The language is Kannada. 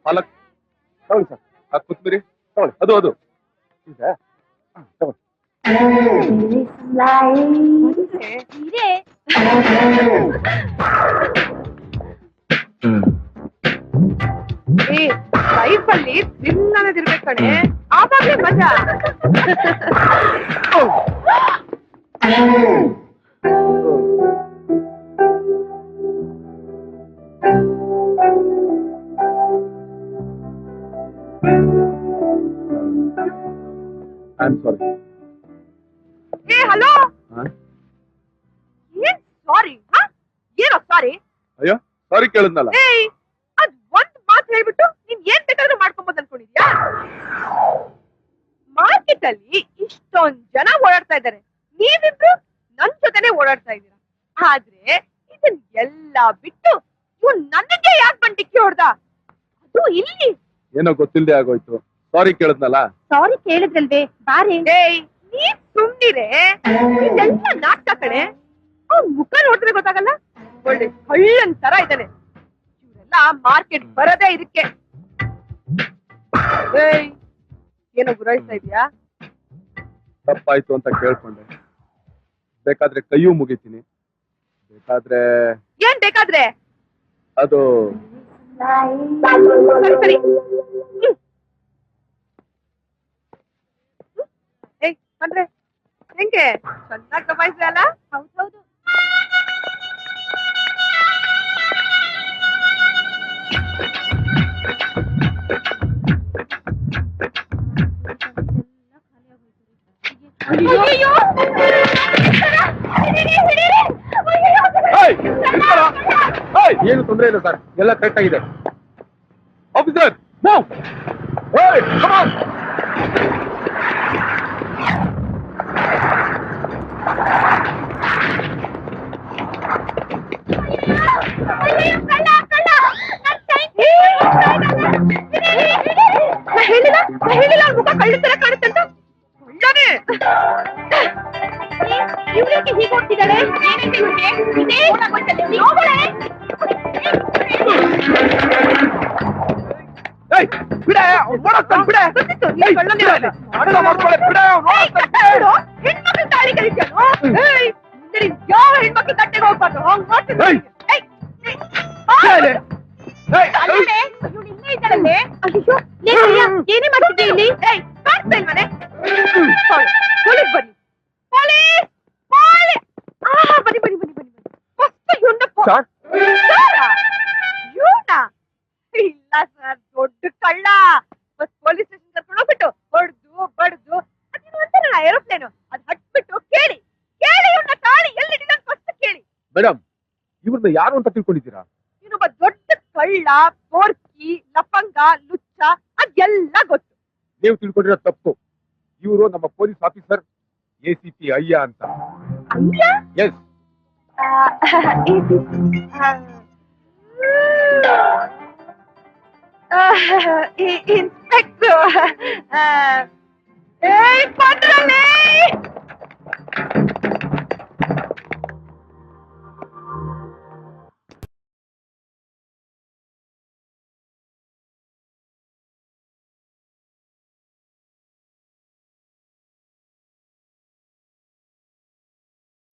ಪಾಲಕ್ ತಗೊಳ್ಳಿ ಸರ್. ಕೊತ್ತಂಬರಿ ತಗೊಳ್ಳಿ. ಅದು ಇದೆ ತಗೊಳ್ಳಿ. ಲೈಫಲ್ಲಿ ದಿನದಿರ್ಬೇಕು ಕಣೆ, ಆವಾಗ್ಲೇ ಮಜಾ. ಸಾರಿ. ಹಲೋ, ಏನ್ ಸಾರಿ? ಏನೋ ಸಾರಿ? ಅಯ್ಯೋ ಸಾರಿ ಕೇಳಿದ್ನಲ್ಲ. ಅದ್ ಒಂದ್ ಮಾತು ಹೇಳ್ಬಿಟ್ಟು ನೀನ್ ಏನ್ ಬೇಕಾದ್ರೂ ಮಾಡ್ಕೊಂಬೋದು ಅನ್ಕೊಂಡಿದ್ಯಾ? ಮಾರ್ಕೆಟ್ ಅಲ್ಲಿ ಇಷ್ಟೊಂದ್ ಜನ ಓಡಾಡ್ತಾ ಇದ್ದಾರೆ, ನೀವಿಬ್ರು ನನ್ ಜೊತೆನೆ ಓಡಾಡ್ತಾ ಇದ್ದೀರಾ. ಆದ್ರೆ ಇದನ್ ಎಲ್ಲಾ ಬಿಟ್ಟು ಇವ್ನು ನನಗೆ ಯಾಕೆ ಬಂಡಿಕ್ಕಿ ಹೊಡ್ದ? ಅದು ಇಲ್ಲಿ ಏನೋ ಗೊತ್ತಿಲ್ಲದೆ ಆಗೋಯ್ತು. ಸಾರಿ ಕೇಳಿದ್ನಲ್ಲ. ಸಾರಿ ಕೇಳಿದ್ರಲ್ವೇ, ಬಾರೆ. ನೀನ್ ಸುಮ್ನಿರೆ, ಇದೆಲ್ಲ ನಾಟಕ ಕಣೆ. ಅವ್ನ್ ಮುಖ ನೋಡಿದ್ರೆ ಗೊತ್ತಾಗಲ್ಲ, ಒಳ್ಳೆ ಕಳ್ಳನ್ ತರ ಇದ್ದಾನೆ. ಇವರೆಲ್ಲ ಮಾರ್ಕೆಟ್ ಬರದೇ ಇದಕ್ಕೆ. ಏನೋ ಗುರಾಯಿಸ್ತಾ ಇದೀಯಾ? ತಪ್ಪಾಯ್ತು ಅಂತ ಕೇಳ್ಕೊಂಡೆ. ಬೇಕಾದ್ರೆ ಕೈಯೂ ಮುಗಿತೀನಿ, ಬೇಕಾದ್ರೆ. ಏನ್ ಬೇಕಾದ್ರೆ? ಅದು ಸರಿ ಸರಿ. ಅಂದ್ರೆ ಹೆಂಗೆ ಚೆನ್ನಾಗಿ ದಬಾಯಿಸ್ದೆ ಅಲ್ಲ? ಹೌದು. ಏನು ತೊಂದರೆ ಇಲ್ಲ ಸರ್, ಎಲ್ಲ ಕರೆಕ್ಟ್ ಆಗಿದೆ. ಆಫೀಸರ್ ಹೇಳಿಲ್ಲ ಮುಖ ಕಳ್ಳ ತರ ಕಾಣುತ್ತೆ ಅಂತ. ಒಳ್ಳನೆ ಇವ್ರಿಗೆ ಹೀಗೆ ಹೋಗ್ತಿದ್ದಾಳೆ. ಬಿಡ ಬಿಡ ಹೆಣ್ಮಕ್ಳು ತಾಳಿ ಕಲಿತಾನು. ಯಾವ ಹೆಣ್ಮಕ್ಳು ತಟ್ಟೆಗೆ ಹೋಗ್ಬಾರ್ದು. ಏನೇ ಮಾಡ್ತಿದ್ದೆ ಇಲ್ಲಿ? ಕಾಣಿಸ್ತಾ ಇಲ್ವನೆ? ಪೊಲೀಸ್ ಬನ್ನಿ, ಪೊಲೀಸ್ ಬನ್ನಿ ಬನ್ನಿ ಬನ್ನಿ ಬನ್ನಿ. ಫಸ್ಟ್ ಇವನ್ನ ಇಲ್ಲ ಸರ್, ದೊಡ್ಡ ಕಳ್ಳ. ಬಸ್ ಪೊಲೀಸ್ ಸ್ಟೇಷನ್ ಕರ್ಕೊಂಡು ಹೋಗ್ಬಿಟ್ಟು ಹೊಡೆದು ಬಡ್ದು ಅದೇನು ಅಂತಾರಲ್ಲ ಏರೋಪ್ಲೇನು, ಅದ್ ಹಟ್ಬಿಟ್ಟು ಕೇಳಿ ಇವನ್ನ ತಾಳಿ ಎಲ್ಲಿಟ್ಟಿದ ಫಸ್ಟ್ ಕೇಳಿ. ಮೇಡಮ್, ಇವ್ರನ್ನ ಯಾರು ಅಂತ ತಿಳ್ಕೊಂಡಿದ್ದೀರಾ? ಇನ್ನೊಬ್ಬ ದೊಡ್ಡ ಕಳ್ಳ, ಪೋರ್ಕಿ, ಲಫಂಗ, ಲುಚ್ಚ, ಅದೆಲ್ಲ ಗೊತ್ತು. ನೀವು ತಿಳ್ಕೊಂಡಿರೋ ತಪ್ಪು. ಇವರು ನಮ್ಮ ಪೊಲೀಸ್ ಆಫೀಸರ್ ACP ಅಯ್ಯ ಅಂತ. ಅಯ್ಯ? ಎಸ್. ಇನ್ಸ್ಪೆಕ್ಟರ್.